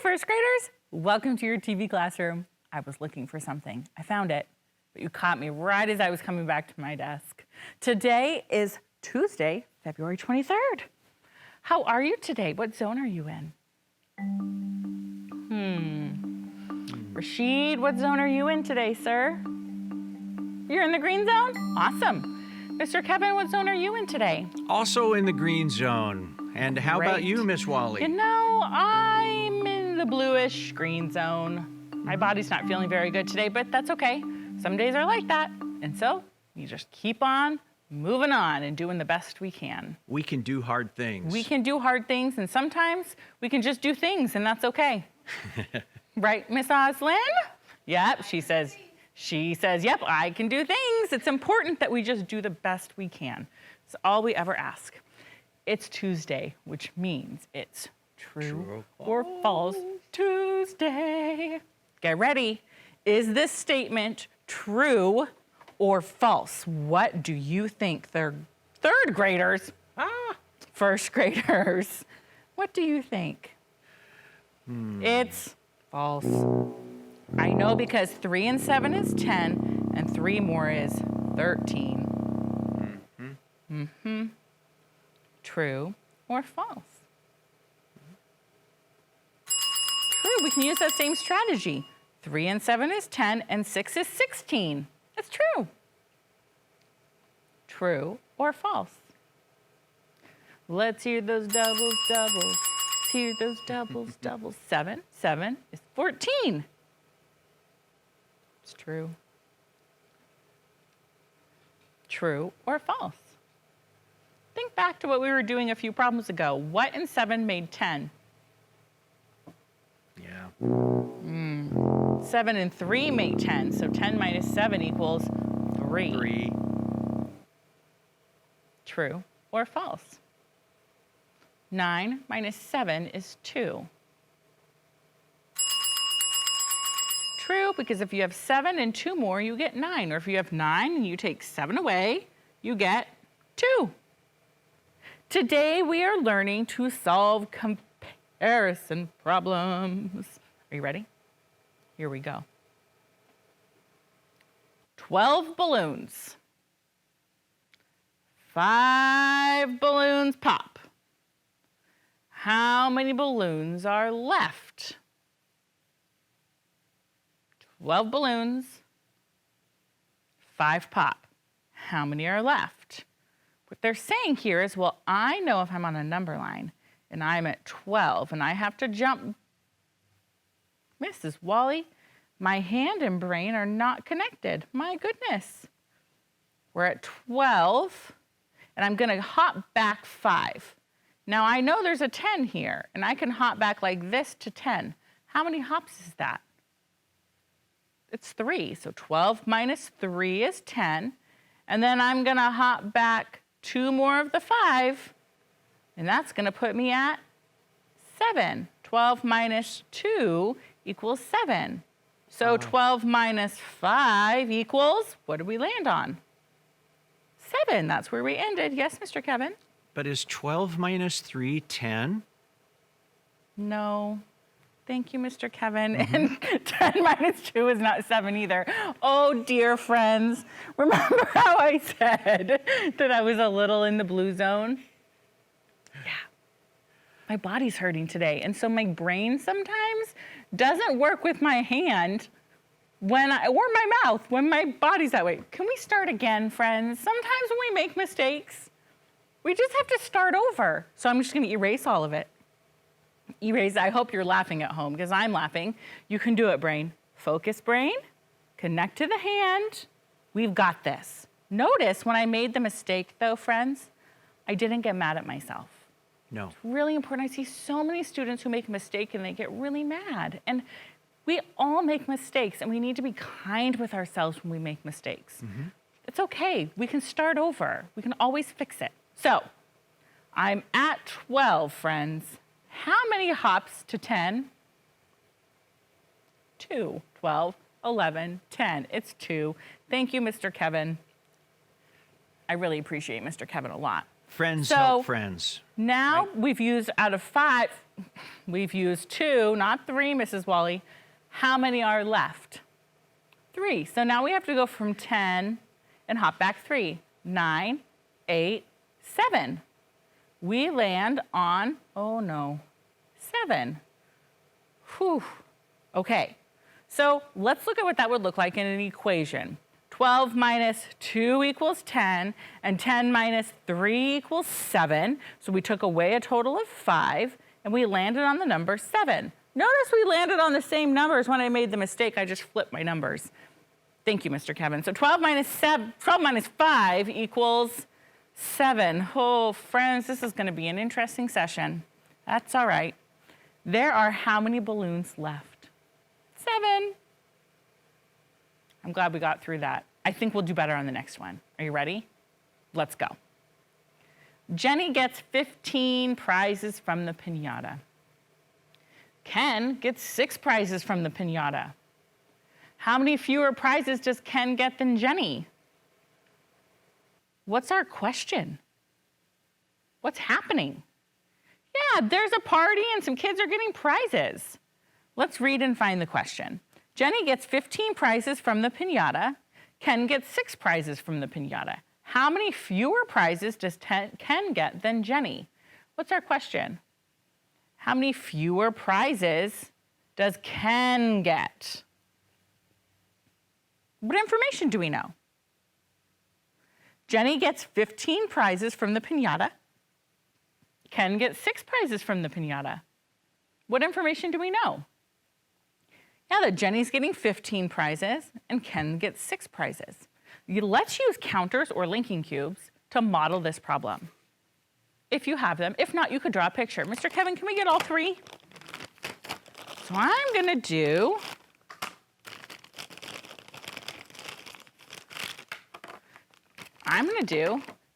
first graders. Welcome to your TV classroom. I was looking for something. I found it, but you caught me right as I was coming back to my desk. Today is Tuesday, February 23rd. How are you today? What zone are you in? Rashid, what zone are you in today, sir? You're in the green zone? Awesome. Mr. Kevin, what zone are you in today? Also in the green zone. And how about you, Miss Wally? You know, I'm in the bluish green zone. My body's not feeling very good today, but that's okay. Some days are like that. And so you just keep on moving on and doing the best we can. We can do hard things. We can do hard things, and sometimes we can just do things, and that's okay. Right, Miss Oslin? Yep, she says, yep, I can do things. It's important that we just do the best we can. It's all we ever ask. It's Tuesday, which means it's true or false Tuesday. Get ready. Is this statement true or false? What do you think? They're third graders, first graders. What do you think? It's false. I know because 3 and 7 is 10 and 3 more is 13. True or false? True, we can use that same strategy. 3 and 7 is 10 and 6 is 16. That's true. True or false? Let's hear those doubles, doubles. Let's hear those doubles, doubles. 7 is 14. It's true. True or false? Think back to what we were doing a few problems ago. What in 7 made 10? Yeah. 7 and 3 make 10, so 10 minus 7 equals 3. 3. True or false? 9 minus 7 is 2. True, because if you have 7 and 2 more, you get 9. Or if you have 9 and you take 7 away, you get 2. Today, we are learning to solve comparison problems. Are you ready? Here we go. 12 balloons. 5 balloons pop. How many balloons are left? 12 balloons, 5 pop. How many are left? What they're saying here is, well, I know if I'm on a number line and I'm at 12 and I have to jump. Mrs. Wally, my hand and brain are not connected. My goodness. We're at 12 and I'm gonna hop back 5. Now I know there's a 10 here and I can hop back like this to 10. How many hops is that? It's 3, so 12 minus 3 is 10. And then I'm gonna hop back 2 more of the 5, and that's gonna put me at 7. 12 minus 2 equals 7. So 12 minus 5 equals, what did we land on? 7, that's where we ended. Yes, Mr. Kevin? But is 12 minus 3 10? No. Thank you, Mr. Kevin. And 10 minus 2 is not 7 either. Oh, dear friends. Remember how I said that I was a little in the blue zone? Yeah. My body's hurting today. And so my brain sometimes doesn't work with my hand or my mouth when my body's that way. Can we start again, friends? Sometimes when we make mistakes, we just have to start over. So I'm just going to erase all of it. Erase. I hope you're laughing at home because I'm laughing. You can do it, brain. Focus, brain. Connect to the hand. We've got this. Notice when I made the mistake, though, friends, I didn't get mad at myself. No. It's really important. I see so many students who make a mistake and they get really mad. And we all make mistakes, and we need to be kind with ourselves when we make mistakes. It's okay. We can start over. We can always fix it. So I'm at 12, friends. How many hops to 10? 2, 12, 11, 10. It's 2. Thank you, Mr. Kevin. I really appreciate Mr. Kevin a lot. Friends help friends. Now we've used out of 5, we've used 2, not 3, Mrs. Wally. How many are left? 3. So now we have to go from 10 and hop back 3. 9, 8, 7. We land on, oh no, 7. Whew. Okay, so let's look at what that would look like in an equation. 12 minus 2 equals 10, and 10 minus 3 equals 7. So we took away a total of 5, and we landed on the number 7. Notice we landed on the same numbers when I made the mistake. I just flipped my numbers. Thank you, Mr. Kevin. So 12 minus 5 equals 7. Oh, friends, this is going to be an interesting session. That's all right. There are how many balloons left? 7. I'm glad we got through that. I think we'll do better on the next one. Are you ready? Let's go. Jenny gets 15 prizes from the piñata. Ken gets 6 prizes from the piñata. How many fewer prizes does Ken get than Jenny? What's our question? What's happening? Yeah, there's a party and some kids are getting prizes. Let's read and find the question. Jenny gets 15 prizes from the piñata. Ken gets 6 prizes from the piñata. How many fewer prizes does Ken get than Jenny? What's our question? How many fewer prizes does Ken get? What information do we know? Jenny gets 15 prizes from the piñata. Ken gets 6 prizes from the piñata. What information do we know? Yeah, that Jenny's getting 15 prizes and Ken gets 6 prizes. Let's use counters or linking cubes to model this problem. If you have them. If not, you could draw a picture. Mr. Kevin, can we get all 3? So I'm going to do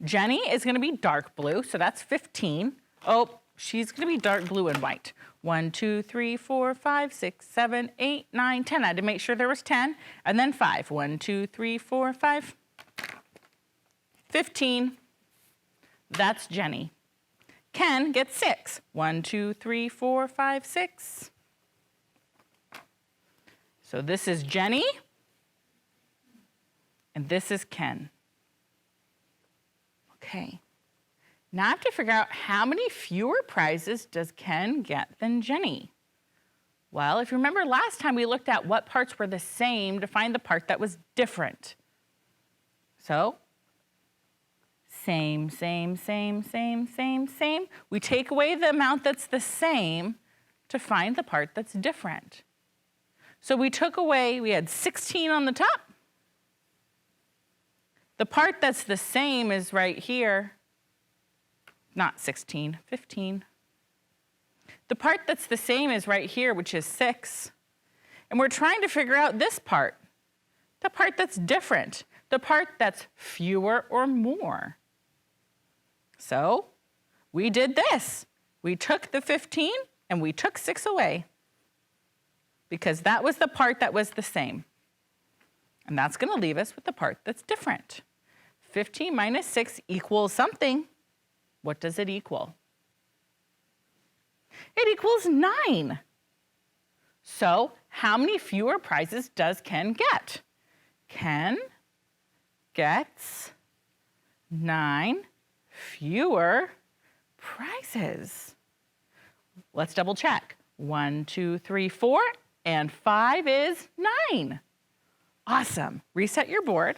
Jenny is going to be dark blue, so that's 15. Oh, she's going to be dark blue and white. 1, 2, 3, 4, 5, 6, 7, 8, 9, 10. I had to make sure there was 10. And then 5. 1, 2, 3, 4, 5. 15. That's Jenny. Ken gets 6. 1, 2, 3, 4, 5, 6. So this is Jenny. And this is Ken. Okay. Now I have to figure out how many fewer prizes does Ken get than Jenny? Well, if you remember last time we looked at what parts were the same to find the part that was different. So, same, same, same, same, same, same. We take away the amount that's the same to find the part that's different. So we had 16 on the top. The part that's the same is right here. Not 16, 15. The part that's the same is right here, which is 6. And we're trying to figure out this part, the part that's different, the part that's fewer or more. So we did this. We took the 15 and we took 6 away because that was the part that was the same. And that's going to leave us with the part that's different. 15 minus 6 equals something. What does it equal? It equals 9. So how many fewer prizes does Ken get? Ken gets 9 fewer prizes. Let's double check. 1, 2, 3, 4, and 5 is 9. Awesome. Reset your board.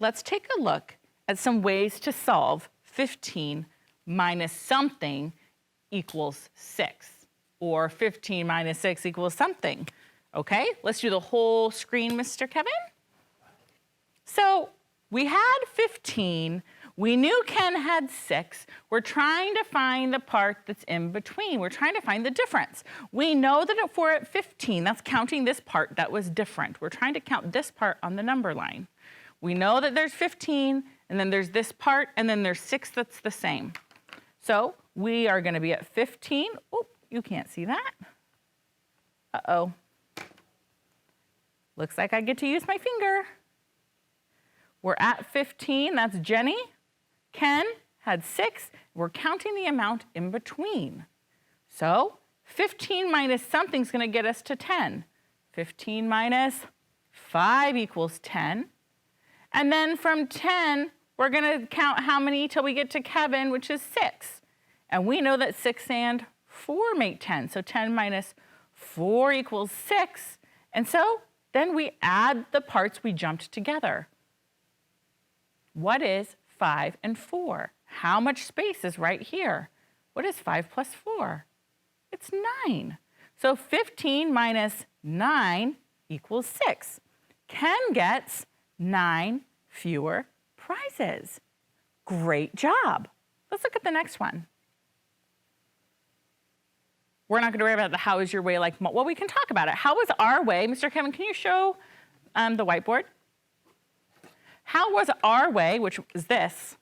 Let's take a look at some ways to solve 15 minus something equals 6, or 15 minus 6 equals something. Okay, let's do the whole screen, Mr. Kevin. So we had 15. We knew Ken had 6. We're trying to find the part that's in between. We're trying to find the difference. We know that if we're at 15, that's counting this part that was different. We're trying to count this part on the number line. We know that there's 15, and then there's this part, and then there's 6 that's the same. So we are going to be at 15. Oh, you can't see that. Uh-oh. Looks like I get to use my finger. We're at 15. That's Jenny. Ken had 6. We're counting the amount in between. So 15 minus something is going to get us to 10. 15 minus 5 equals 10. And then from 10, we're going to count how many till we get to Kevin, which is 6. And we know that 6 and 4 make 10. So 10 minus 4 equals 6. And so then we add the parts we jumped together. What is 5 and 4? How much space is right here? What is 5 plus 4? It's 9. So 15 minus 9 equals 6. Ken gets 9 fewer prizes. Great job. Let's look at the next one. We're not going to worry about the how is your way like, well, we can talk about it. How was our way? Mr. Kevin, can you show the whiteboard? How was our way, which is this?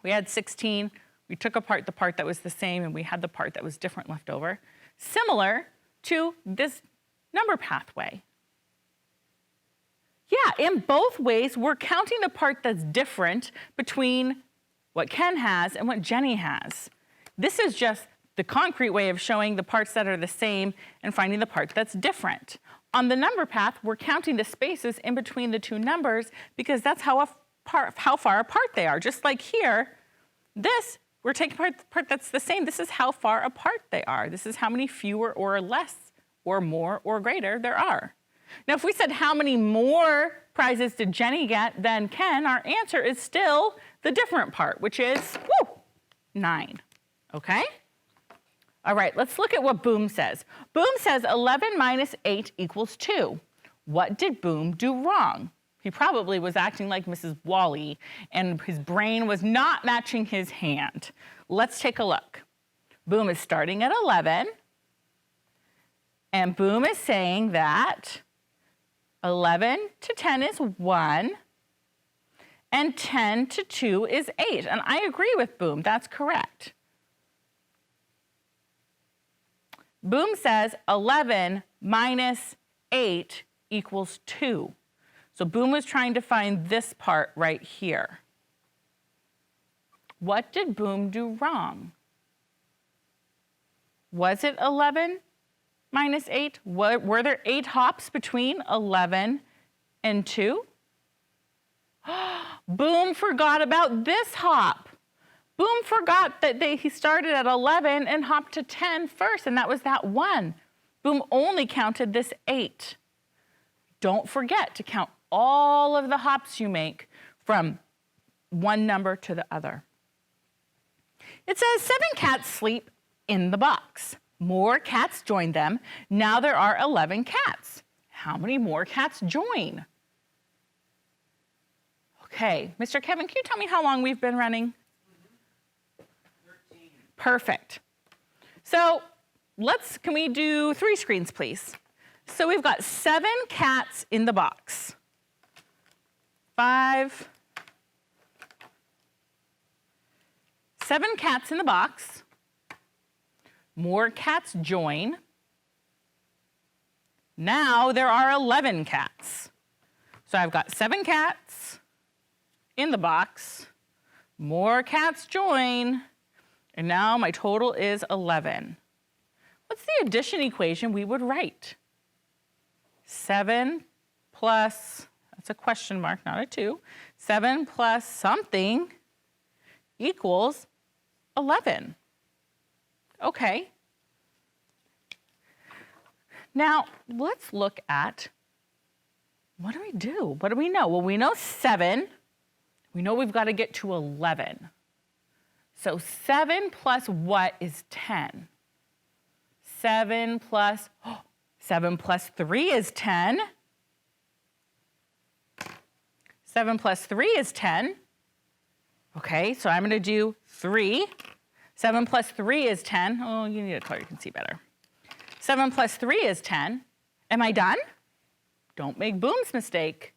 We had 16. We took apart the part that was the same, and we had the part that was different left over. Similar to this number pathway. Yeah, in both ways, we're counting the part that's different between what Ken has and what Jenny has. This is just the concrete way of showing the parts that are the same and finding the part that's different. On the number path, we're counting the spaces in between the two numbers because that's how far apart they are. Just like here, this, we're taking the part that's the same. This is how far apart they are. This is how many fewer or less or more or greater there are. Now, if we said how many more prizes did Jenny get than Ken, our answer is still the different part, which is 9, okay? All right, let's look at what Boom says. Boom says 11 minus 8 equals 2. What did Boom do wrong? He probably was acting like Mrs. Wally, and his brain was not matching his hand. Let's take a look. Boom is starting at 11, and Boom is saying that 11 to 10 is 1, and 10 to 2 is 8. And I agree with Boom, that's correct. Boom says 11 minus 8 equals 2. So Boom was trying to find this part right here. What did Boom do wrong? Was it 11 minus 8? Were there 8 hops between 11 and 2? Boom forgot about this hop. Boom forgot that he started at 11 and hopped to 10 first, and that was that 1. Boom only counted this 8. Don't forget to count all of the hops you make from one number to the other. It says 7 cats sleep in the box. More cats joined them. Now there are 11 cats. How many more cats join? Okay, Mr. Kevin, can you tell me how long we've been running? 13. Perfect. So can we do 3 screens, please? So we've got 7 cats in the box. 5, 7 cats in the box. More cats join. Now there are 11 cats. So I've got 7 cats in the box. More cats join. And now my total is 11. What's the addition equation we would write? 7 plus, that's a question mark, not a 2. 7 plus something equals 11. Okay. Now, let's look at, what do we do? What do we know? Well, we know 7. We know we've got to get to 11. So 7 plus what is 10? 7 plus 3 is 10. 7 plus 3 is 10. Okay, so I'm going to do 3. 7 plus 3 is 10. Oh, you need a color you can see better. 7 plus 3 is 10. Am I done? Don't make Boom's mistake.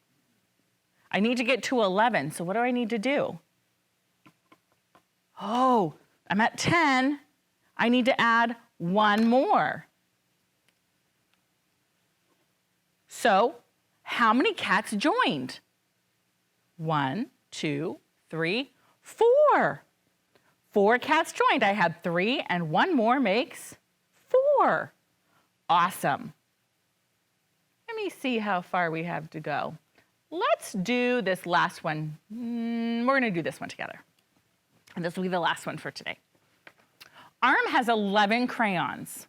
I need to get to 11, so what do I need to do? Oh, I'm at 10. I need to add 1 more. So, how many cats joined? 1, 2, 3, 4. 4 cats joined. I had 3 and 1 more makes 4. Awesome. Let me see how far we have to go. Let's do this last one. We're going to do this one together. And this will be the last one for today. Arm has 11 crayons.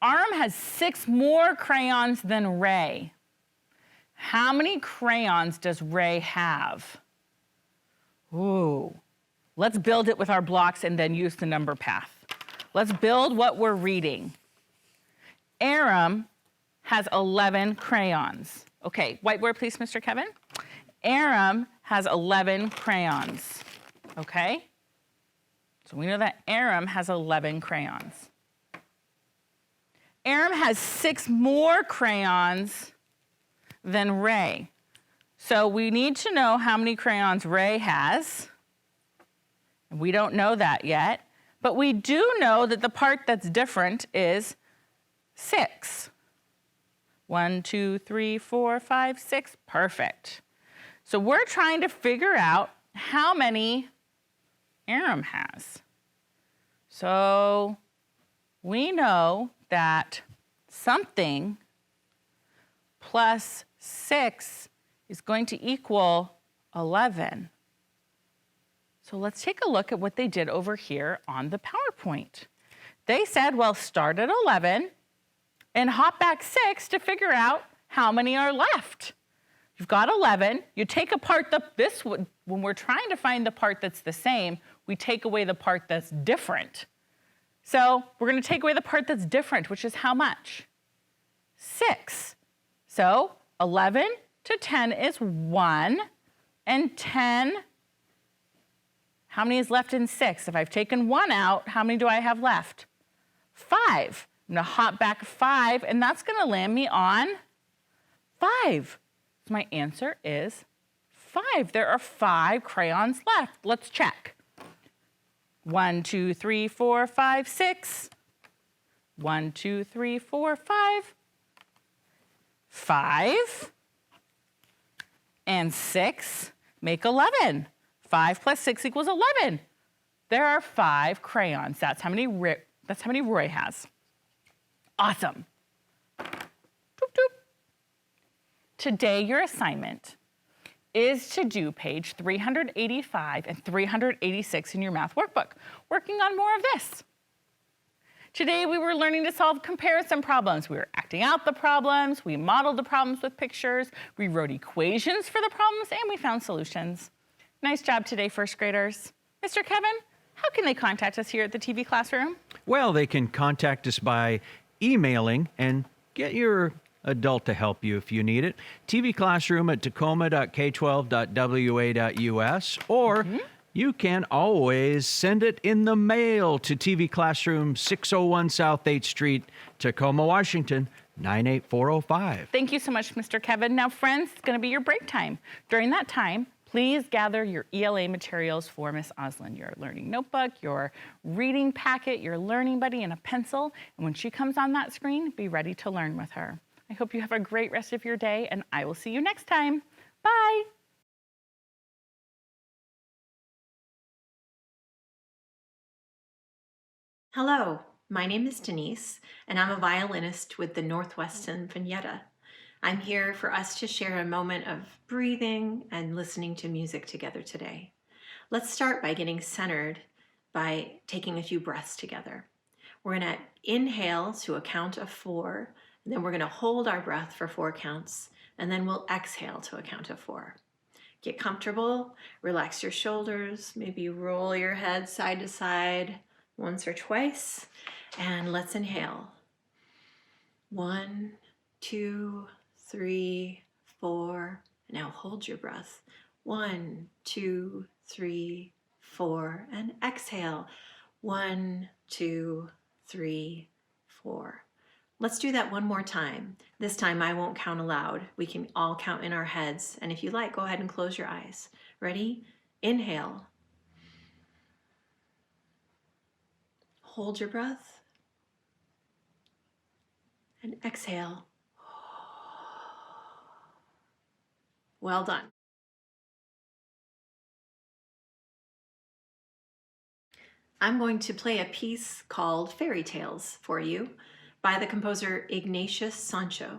Arm has 6 more crayons than Ray. How many crayons does Ray have? Ooh. Let's build it with our blocks and then use the number path. Let's build what we're reading. Aram has 11 crayons. Okay, whiteboard please, Mr. Kevin. Aram has 11 crayons. Okay? So we know that Aram has 11 crayons. Aram has 6 more crayons than Ray. So we need to know how many crayons Ray has. We don't know that yet, but we do know that the part that's different is 6. 1, 2, 3, 4, 5, 6. Perfect. So we're trying to figure out how many Aram has. So we know that something plus 6 is going to equal 11. So let's take a look at what they did over here on the PowerPoint. They said, well, start at 11 and hop back 6 to figure out how many are left. You've got 11. You take apart when we're trying to find the part that's the same, we take away the part that's different. So we're going to take away the part that's different, which is how much? 6. So 11 to 10 is 1, and 10, how many is left in 6? If I've taken 1 out, how many do I have left? 5. I'm going to hop back 5, and that's going to land me on 5. So my answer is 5. There are 5 crayons left. Let's check. 1, 2, 3, 4, 5, 6. 1, 2, 3, 4, 5. 5 and 6 make 11. 5 plus 6 equals 11. There are 5 crayons. That's how many Roy has. Awesome. Doop, doop. Today, your assignment is to do page 385 and 386 in your math workbook, working on more of this. Today, we were learning to solve comparison problems. We were acting out the problems, we modeled the problems with pictures, we wrote equations for the problems, and we found solutions. Nice job today, first graders. Mr. Kevin, how can they contact us here at the TV Classroom? Well, they can contact us by emailing and get your adult to help you if you need it. TV Classroom at tacoma.k12.wa.us, or you can always send it in the mail to TV Classroom, 601 South 8th Street, Tacoma, Washington, 98405. Thank you so much, Mr. Kevin. Now, friends, it's going to be your break time. During that time, please gather your ELA materials for Miss Oslin, your learning notebook, your reading packet, your learning buddy, and a pencil. And when she comes on that screen, be ready to learn with her. I hope you have a great rest of your day, and I will see you next time. Bye. Hello, my name is Denise, and I'm a violinist with the Northwest Sinfonietta. I'm here for us to share a moment of breathing and listening to music together today. Let's start by getting centered by taking a few breaths together. We're going to inhale to a count of 4, and then we're going to hold our breath for 4 counts, and then we'll exhale to a count of 4. Get comfortable, relax your shoulders, maybe roll your head side to side once or twice, and let's inhale. 1, 2, 3, 4. Now hold your breath. 1, 2, 3, 4, and exhale. 1, 2, 3, 4. Let's do that one more time. This time I won't count aloud. We can all count in our heads, and if you like, go ahead and close your eyes. Ready? Inhale. Hold your breath, and exhale. Well done. I'm going to play a piece called Fairy Tales for you by the composer Ignatius Sancho.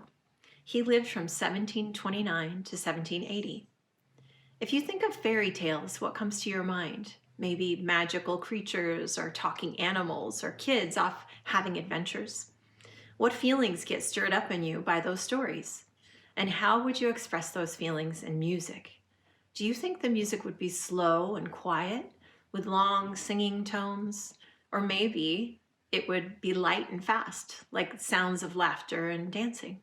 He lived from 1729 to 1780. If you think of fairy tales, what comes to your mind? Maybe magical creatures or talking animals or kids off having adventures. What feelings get stirred up in you by those stories? And how would you express those feelings in music? Do you think the music would be slow and quiet with long singing tones? Or maybe it would be light and fast, like sounds of laughter and dancing?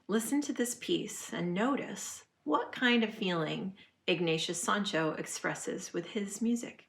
Listen to this piece and notice what kind of feeling Ignatius Sancho expresses with his music.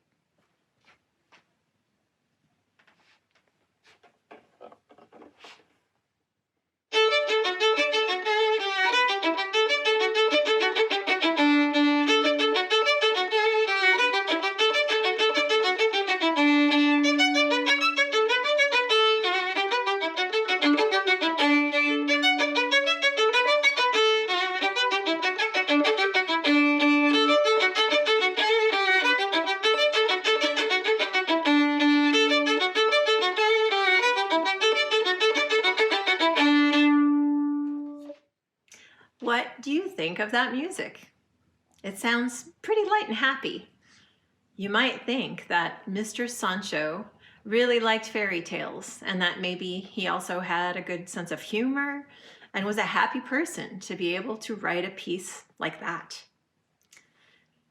What do you think of that music? It sounds pretty light and happy. You might think that Mr. Sancho really liked fairy tales and that maybe he also had a good sense of humor and was a happy person to be able to write a piece like that.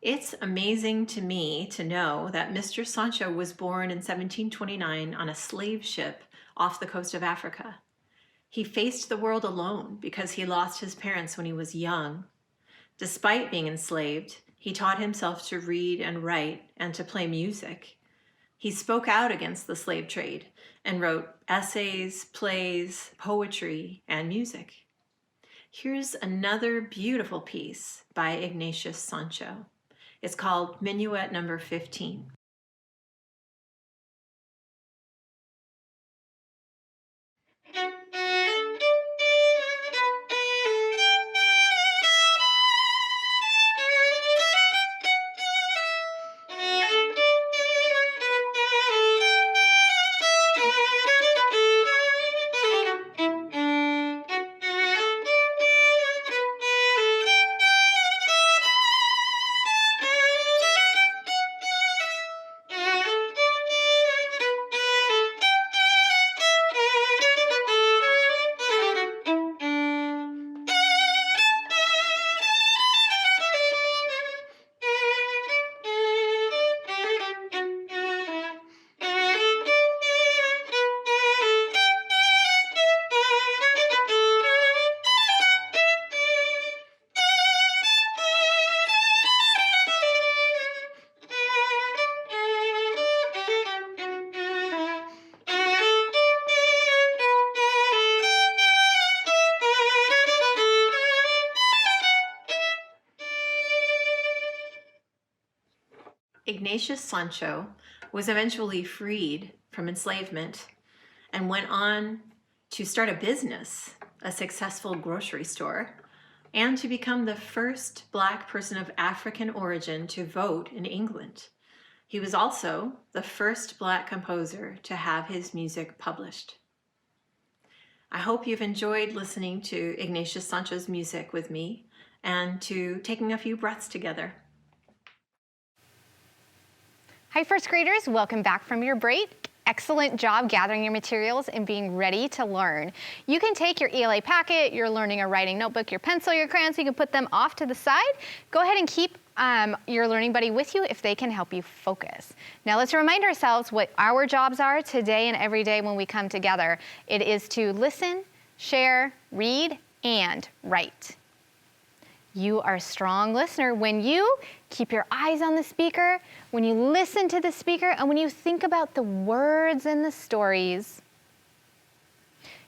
It's amazing to me to know that Mr. Sancho was born in 1729 on a slave ship off the coast of Africa. He faced the world alone because he lost his parents when he was young. Despite being enslaved, he taught himself to read and write and to play music. He spoke out against the slave trade and wrote essays, plays, poetry, and music. Here's another beautiful piece by Ignatius Sancho. It's called Minuet Number 15. Ignatius Sancho was eventually freed from enslavement and went on to start a business, a successful grocery store, and to become the first Black person of African origin to vote in England. He was also the first Black composer to have his music published. I hope you've enjoyed listening to Ignatius Sancho's music with me and to taking a few breaths together. Hi, first graders, welcome back from your break. Excellent job gathering your materials and being ready to learn. You can take your ELA packet, your learning or writing notebook, your pencil, your crayons, you can put them off to the side. Go ahead and keep your learning buddy with you if they can help you focus. Now let's remind ourselves what our jobs are today and every day when we come together. It is to listen, share, read, and write. You are a strong listener when you keep your eyes on the speaker, when you listen to the speaker, and when you think about the words and the stories.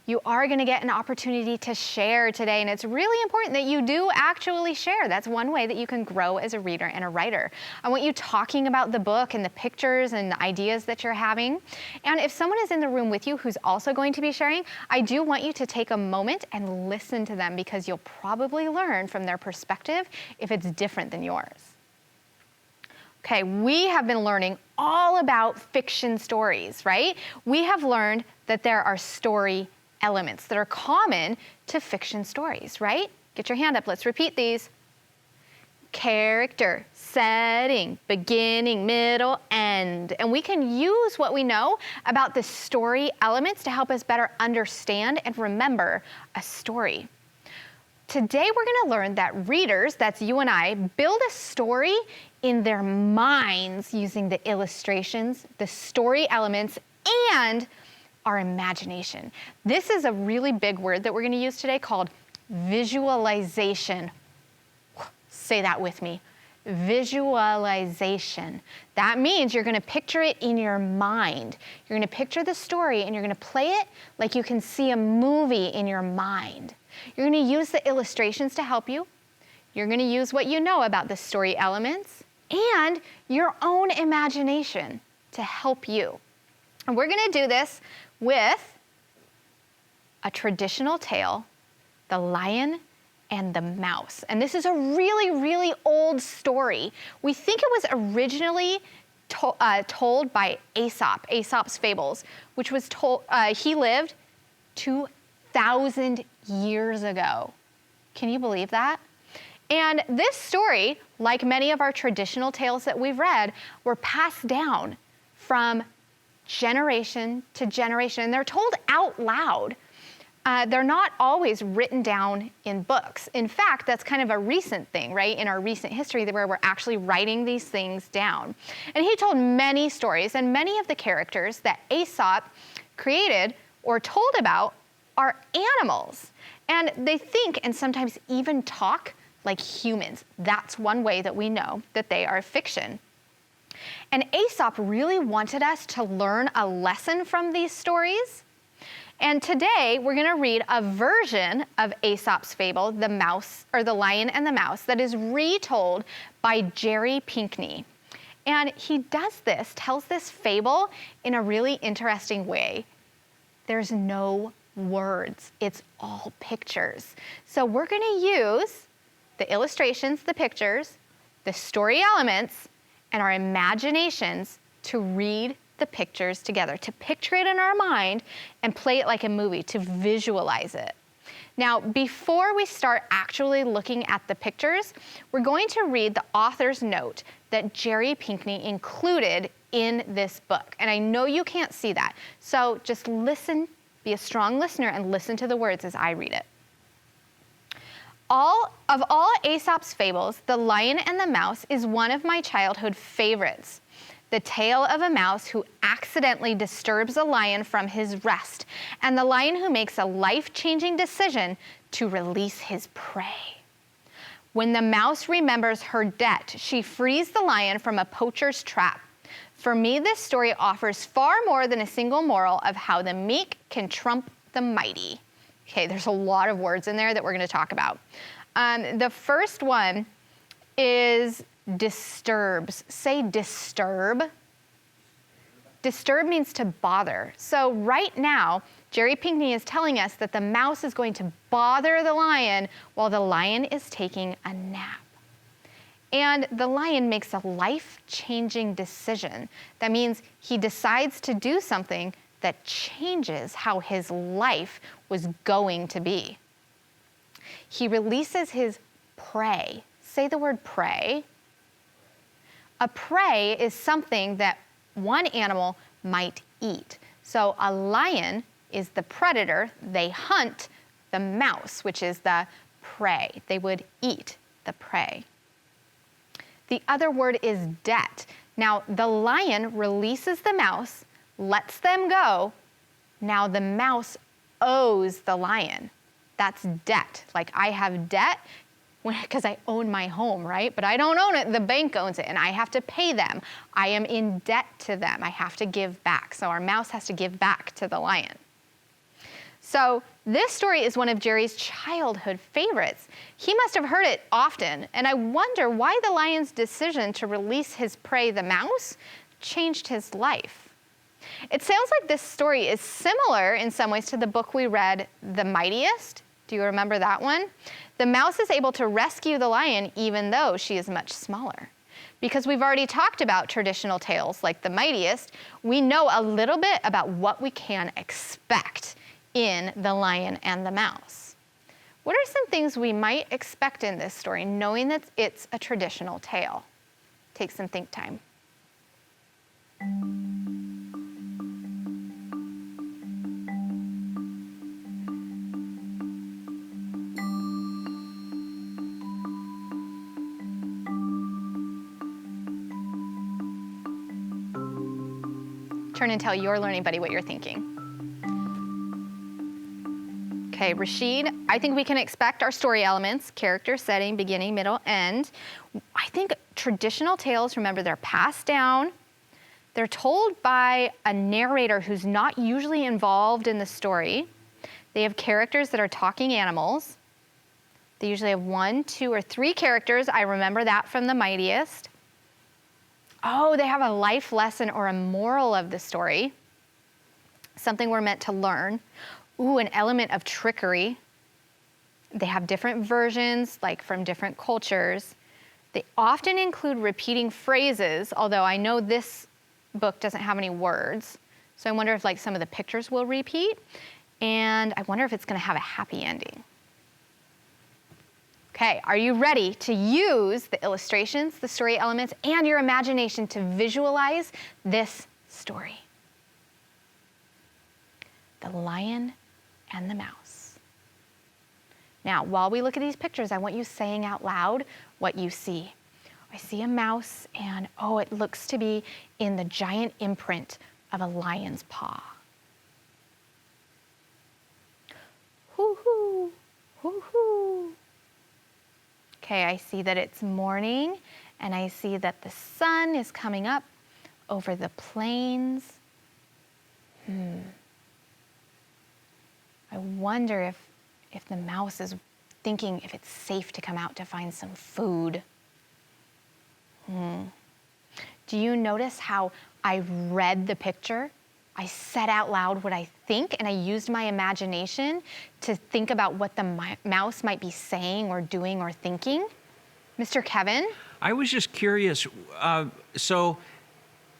You are going to get an opportunity to share today, and it's really important that you do actually share. That's one way that you can grow as a reader and a writer. I want you talking about the book and the pictures and the ideas that you're having. And if someone is in the room with you who's also going to be sharing, I do want you to take a moment and listen to them because you'll probably learn from their perspective if it's different than yours. Okay, we have been learning all about fiction stories, right? We have learned that there are story elements that are common to fiction stories, right? Get your hand up, let's repeat these. Character, setting, beginning, middle, end. And we can use what we know about the story elements to help us better understand and remember a story. Today we're going to learn that readers, that's you and I, build a story in their minds using the illustrations, the story elements, and our imagination. This is a really big word that we're going to use today called visualization. Say that with me. Visualization. That means you're going to picture it in your mind. You're going to picture the story and you're going to play it like you can see a movie in your mind. You're going to use the illustrations to help you. You're going to use what you know about the story elements and your own imagination to help you. And we're going to do this with a traditional tale, The Lion and the Mouse. And this is a really, really old story. We think it was originally told by Aesop, Aesop's Fables, which was told, he lived 2,000 years ago. Can you believe that? And this story, like many of our traditional tales that we've read, were passed down from generation to generation, and they're told out loud. They're not always written down in books. In fact, that's kind of a recent thing, right, in our recent history where we're actually writing these things down. And he told many stories, and many of the characters that Aesop created or told about are animals. And they think and sometimes even talk like humans. That's one way that we know that they are fiction. And Aesop really wanted us to learn a lesson from these stories. And today we're going to read a version of Aesop's fable, The Mouse, or The Lion and the Mouse, that is retold by Jerry Pinkney. And he does this, tells this fable in a really interesting way. There's no words, it's all pictures. So we're going to use the illustrations, the pictures, the story elements, and our imaginations to read the pictures together, to picture it in our mind and play it like a movie, to visualize it. Now, before we start actually looking at the pictures, we're going to read the author's note that Jerry Pinkney included in this book. And I know you can't see that, so just listen, be a strong listener and listen to the words as I read it. Of all Aesop's fables, The Lion and the Mouse is one of my childhood favorites. The tale of a mouse who accidentally disturbs a lion from his rest, and the lion who makes a life-changing decision to release his prey. When the mouse remembers her debt, she frees the lion from a poacher's trap. For me, this story offers far more than a single moral of how the meek can trump the mighty. Okay, there's a lot of words in there that we're going to talk about. The first one is disturbs. Say disturb. Disturb means to bother. So right now, Jerry Pinkney is telling us that the mouse is going to bother the lion while the lion is taking a nap. And the lion makes a life-changing decision. That means he decides to do something that changes how his life was going to be. He releases his prey. Say the word prey. A prey is something that one animal might eat. So a lion is the predator. They hunt the mouse, which is the prey. They would eat the prey. The other word is debt. Now, the lion releases the mouse, lets them go. Now the mouse owes the lion. That's debt. Like I have debt because I own my home, right? But I don't own it, the bank owns it, and I have to pay them. I am in debt to them. I have to give back. So our mouse has to give back to the lion. So this story is one of Jerry's childhood favorites. He must have heard it often, and I wonder why the lion's decision to release his prey, the mouse, changed his life. It sounds like this story is similar in some ways to the book we read, The Mightiest. Do you remember that one? The mouse is able to rescue the lion even though she is much smaller. Because we've already talked about traditional tales like The Mightiest, we know a little bit about what we can expect in The Lion and the Mouse. What are some things we might expect in this story, knowing that it's a traditional tale? Take some think time. Turn and tell your learning buddy what you're thinking. Okay, Rashid, I think we can expect our story elements, character, setting, beginning, middle, end. I think traditional tales, remember, they're passed down. They're told by a narrator who's not usually involved in the story. They have characters that are talking animals. They usually have 1, 2, or 3 characters. I remember that from The Mightiest. Oh, they have a life lesson or a moral of the story, something we're meant to learn. Ooh, an element of trickery. They have different versions, like from different cultures. They often include repeating phrases, although I know this book doesn't have any words. So I wonder if like some of the pictures will repeat. And I wonder if it's going to have a happy ending. Okay, are you ready to use the illustrations, the story elements, and your imagination to visualize this story? The Lion and the Mouse. Now, while we look at these pictures, I want you saying out loud what you see. I see a mouse, and oh, it looks to be in the giant imprint of a lion's paw. Hoo-hoo, hoo-hoo. Okay, I see that it's morning, and I see that the sun is coming up over the plains. I wonder if the mouse is thinking if it's safe to come out to find some food. Do you notice how I read the picture? I said out loud what I think, and I used my imagination to think about what the mouse might be saying or doing or thinking. Mr. Kevin? I was just curious. So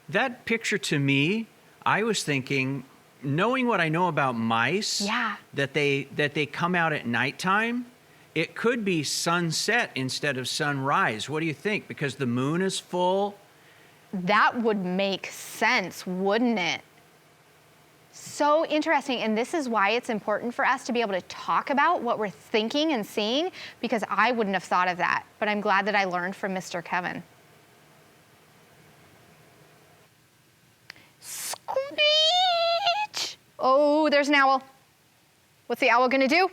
that picture to me, I was thinking, knowing what I know about mice, Yeah. that they come out at nighttime, it could be sunset instead of sunrise. What do you think? Because the moon is full. That would make sense, wouldn't it? So interesting, and this is why it's important for us to be able to talk about what we're thinking and seeing, because I wouldn't have thought of that, but I'm glad that I learned from Mr. Kevin. Screech! Oh, there's an owl. What's the owl gonna do?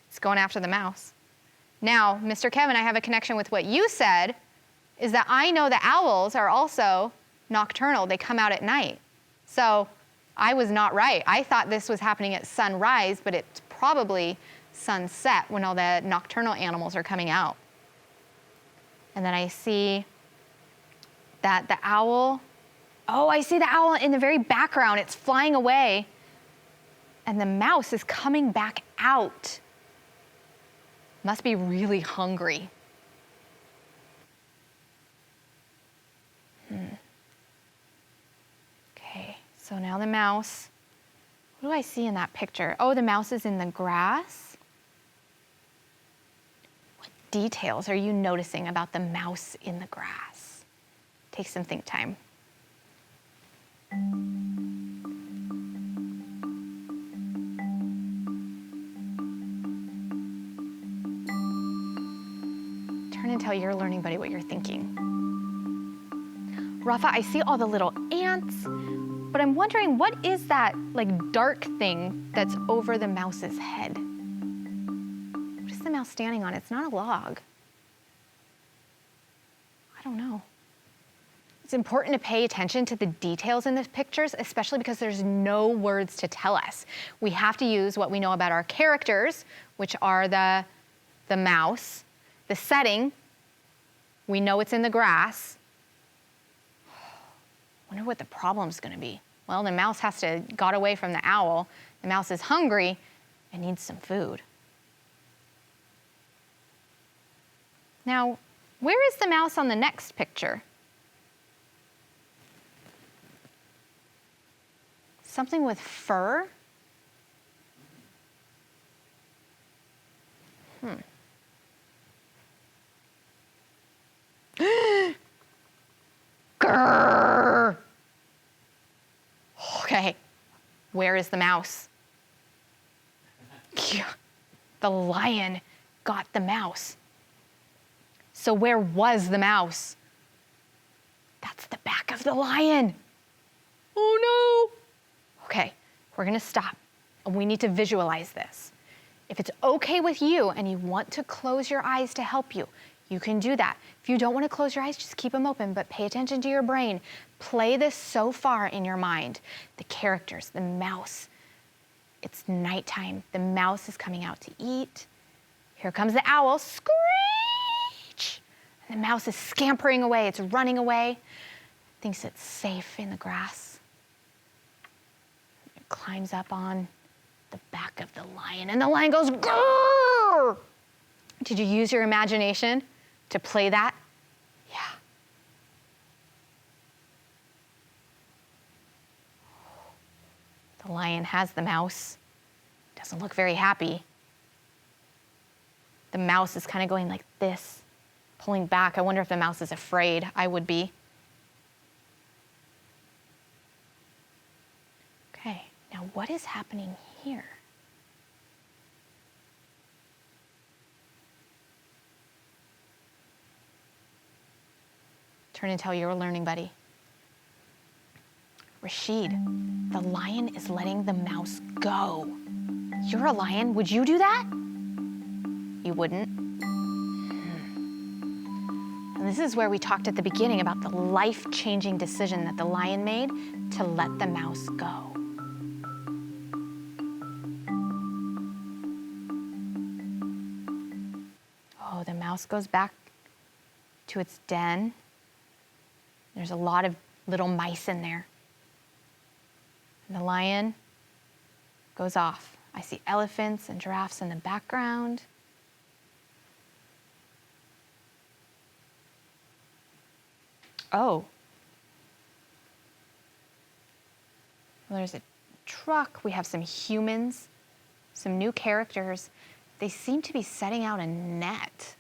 It's going after the mouse. Now, Mr. Kevin, I have a connection with what you said, is that I know that owls are also nocturnal. They come out at night. So I was not right. I thought this was happening at sunrise, but it's probably sunset when all the nocturnal animals are coming out. And then I see that the owl, oh, I see the owl in the very background. It's flying away. And the mouse is coming back out. Must be really hungry. Okay, so now the mouse. What do I see in that picture? Oh, the mouse is in the grass. What details are you noticing about the mouse in the grass? Take some think time. Turn and tell your learning buddy what you're thinking. Rafa, I see all the little ants, but I'm wondering, what is that like dark thing that's over the mouse's head? What is the mouse standing on? It's not a log. I don't know. It's important to pay attention to the details in the pictures, especially because there's no words to tell us. We have to use what we know about our characters, which are the mouse, the setting. We know it's in the grass. Wonder what the problem's gonna be. Well, the mouse got away from the owl. The mouse is hungry and needs some food. Now, Where is the mouse on the next picture? Something with fur? Grrr. Okay, where is the mouse? Yeah, the lion got the mouse. So where was the mouse? That's the back of the lion. Oh no. Okay, we're gonna stop and we need to visualize this. If it's okay with you and you want to close your eyes to help you, you can do that. If you don't want to close your eyes, just keep them open, but pay attention to your brain. Play this so far in your mind. The characters, the mouse. It's nighttime. The mouse is coming out to eat. Here comes the owl, screech! And the mouse is scampering away, it's running away. Thinks it's safe in the grass. It climbs up on the back of the lion, and the lion goes, grrr! Did you use your imagination to play that? Yeah. The lion has the mouse. Doesn't look very happy. The mouse is kind of going like this, pulling back. I wonder if the mouse is afraid. I would be. Okay, now what is happening here? Turn and tell your learning buddy. Rashid, the lion is letting the mouse go. You're a lion, would you do that? You wouldn't. And this is where we talked at the beginning about the life-changing decision that the lion made to let the mouse go. Oh, the mouse goes back to its den. There's a lot of little mice in there. And the lion goes off. I see elephants and giraffes in the background. Oh. Well, there's a truck. We have some humans, some new characters. They seem to be setting out a net.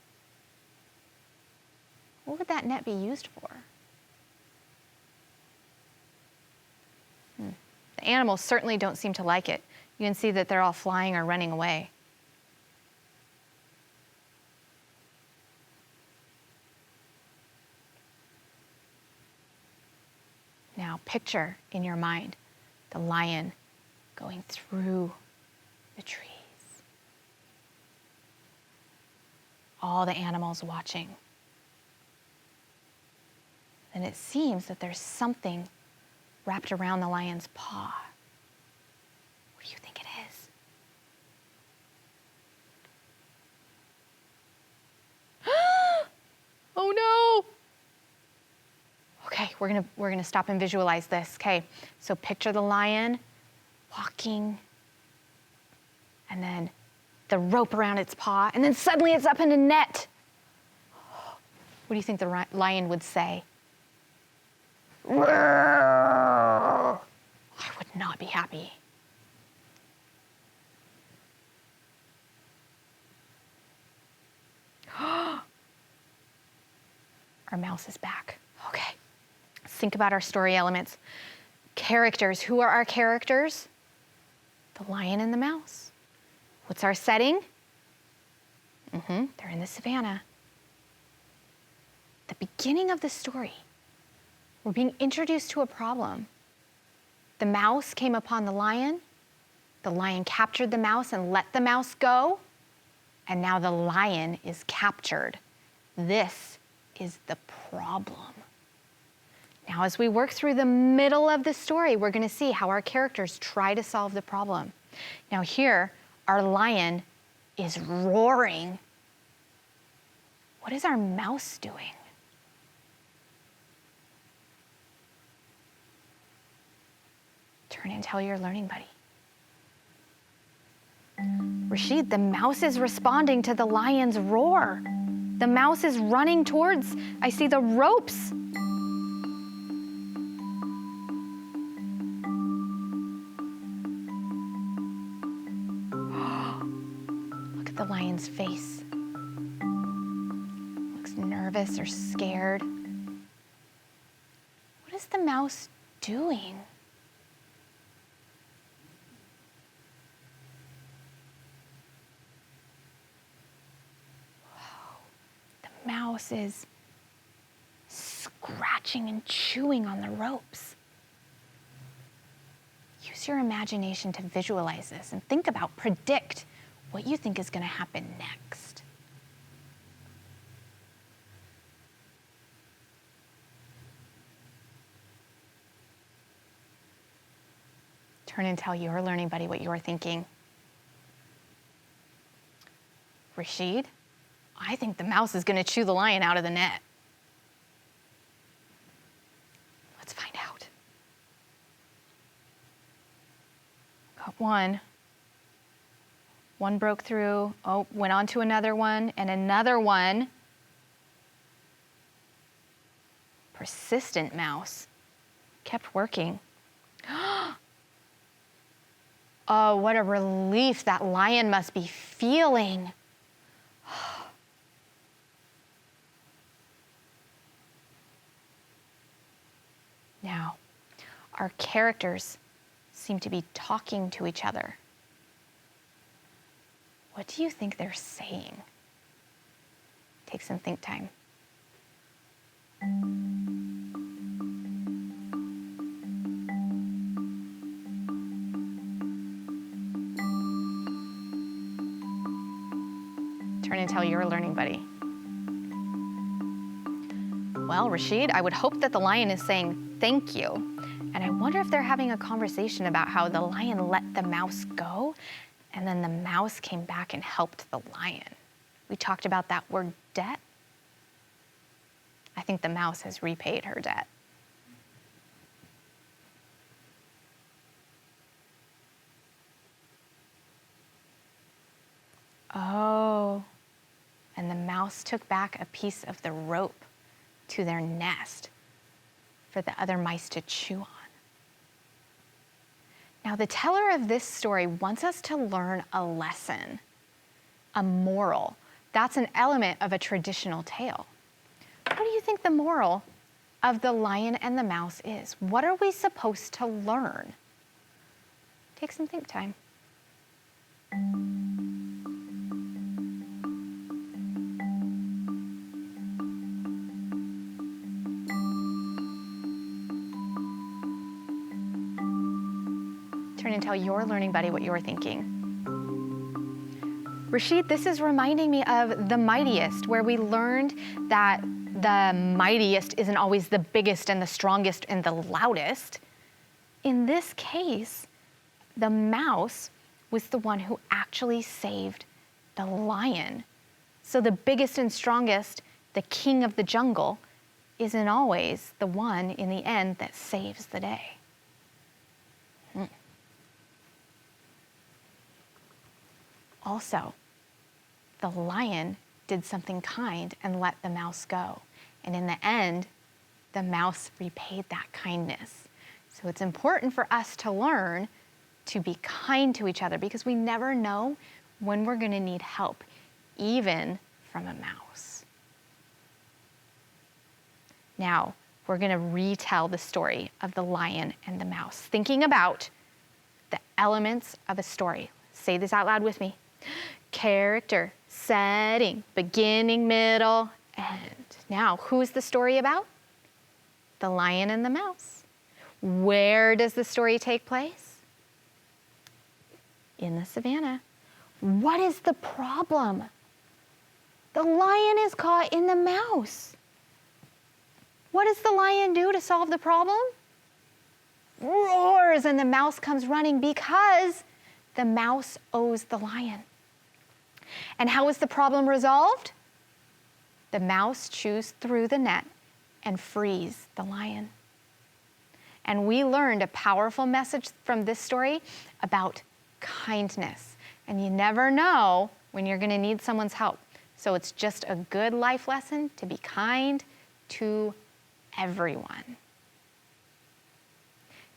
What would that net be used for? The animals certainly don't seem to like it. You can see that they're all flying or running away. Now picture in your mind the lion going through the trees. All the animals watching. And it seems that there's something wrapped around the lion's paw. What do you think it is? Oh no! Okay, we're gonna stop and visualize this. Okay, so picture the lion walking, and then the rope around its paw, and then suddenly it's up in a net. What do you think the lion would say? I would not be happy. Our mouse is back. Okay. Let's think about our story elements. Characters. Who are our characters? The lion and the mouse. What's our setting? They're in the savannah. The beginning of the story. We're being introduced to a problem. The mouse came upon the lion captured the mouse and let the mouse go, and now the lion is captured. This is the problem. Now, as we work through the middle of the story, we're going to see how our characters try to solve the problem. Now here, our lion is roaring. What is our mouse doing? Turn and tell your learning buddy. Rashid, the mouse is responding to the lion's roar. The mouse is running towards, I see the ropes. Look at the lion's face. Looks nervous or scared. What is the mouse doing? Mouse is scratching and chewing on the ropes. Use your imagination to visualize this and think about, predict what you think is going to happen next. Turn and tell your learning buddy what you're thinking. Rashid? I think the mouse is going to chew the lion out of the net. Let's find out. Got one. One broke through. Oh, went on to another one and another one. Persistent mouse. Kept working. Oh, what a relief that lion must be feeling. Now, our characters seem to be talking to each other. What do you think they're saying? Take some think time. Turn and tell your learning buddy. Well, Rashid, I would hope that the lion is saying thank you. And I wonder if they're having a conversation about how the lion let the mouse go, and then the mouse came back and helped the lion. We talked about that word debt. I think the mouse has repaid her debt. Oh, and the mouse took back a piece of the rope to their nest for the other mice to chew on. Now, the teller of this story wants us to learn a lesson, a moral. That's an element of a traditional tale. What do you think the moral of The Lion and the Mouse is? What are we supposed to learn? Take some think time. Turn and tell your learning buddy what you're thinking. Rashid, this is reminding me of The Mightiest, where we learned that the mightiest isn't always the biggest and the strongest and the loudest. In this case, the mouse was the one who actually saved the lion. So the biggest and strongest, the king of the jungle, isn't always the one in the end that saves the day. Also, the lion did something kind and let the mouse go. And in the end, the mouse repaid that kindness. So it's important for us to learn to be kind to each other, because we never know when we're going to need help, even from a mouse. Now, we're going to retell the story of the lion and the mouse, thinking about the elements of a story. Say this out loud with me. Character, setting, beginning, middle, end. Now, who is the story about? The lion and the mouse. Where does the story take place? In the savannah. What is the problem? The lion is caught in the mouse. What does the lion do to solve the problem? Roars, and the mouse comes running because the mouse owes the lion. And how is the problem resolved? The mouse chews through the net and frees the lion. And we learned a powerful message from this story about kindness. And you never know when you're going to need someone's help. So it's just a good life lesson to be kind to everyone.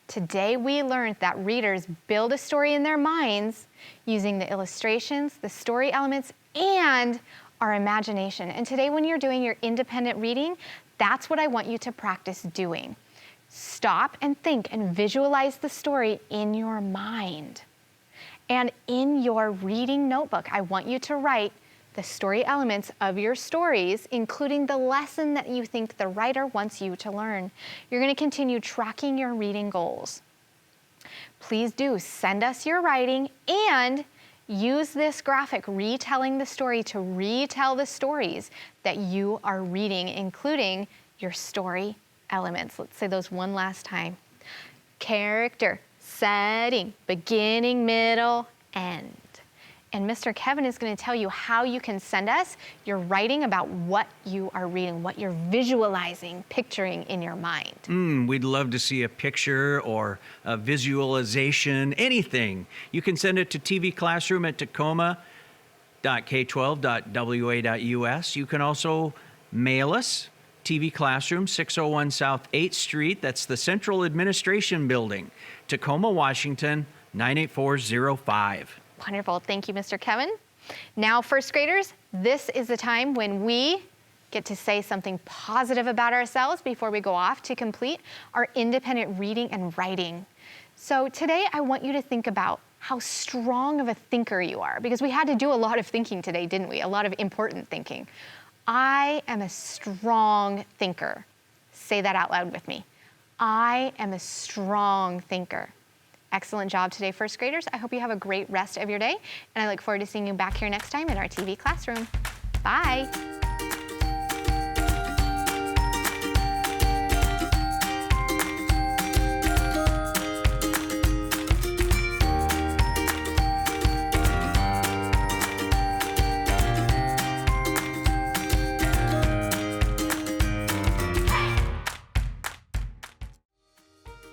Today we learned that readers build a story in their minds using the illustrations, the story elements, and our imagination. And today when you're doing your independent reading, that's what I want you to practice doing. Stop and think and visualize the story in your mind. And in your reading notebook, I want you to write the story elements of your stories, including the lesson that you think the writer wants you to learn. You're going to continue tracking your reading goals. Please do send us your writing and use this graphic retelling the story to retell the stories that you are reading, including your story elements. Let's say those one last time. Character, setting, beginning, middle, end. And Mr. Kevin is going to tell you how you can send us your writing about what you are reading, what you're visualizing, picturing in your mind. We'd love to see a picture or a visualization, anything. You can send it to TV Classroom at tacoma.k12.wa.us. You can also mail us, TV Classroom, 601 South 8th Street. That's the Central Administration Building, Tacoma, Washington, 98405. Wonderful. Thank you, Mr. Kevin. Now, first graders, this is the time when we get to say something positive about ourselves before we go off to complete our independent reading and writing. So today, I want you to think about how strong of a thinker you are, because we had to do a lot of thinking today, didn't we? A lot of important thinking. I am a strong thinker. Say that out loud with me. I am a strong thinker. Excellent job today, first graders. I hope you have a great rest of your day, and I look forward to seeing you back here next time in our TV classroom. Bye.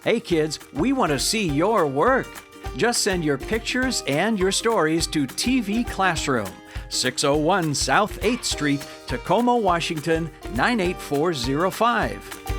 Hey kids, we want to see your work. Just send your pictures and your stories to TV Classroom, 601 South 8th Street, Tacoma, Washington, 98405.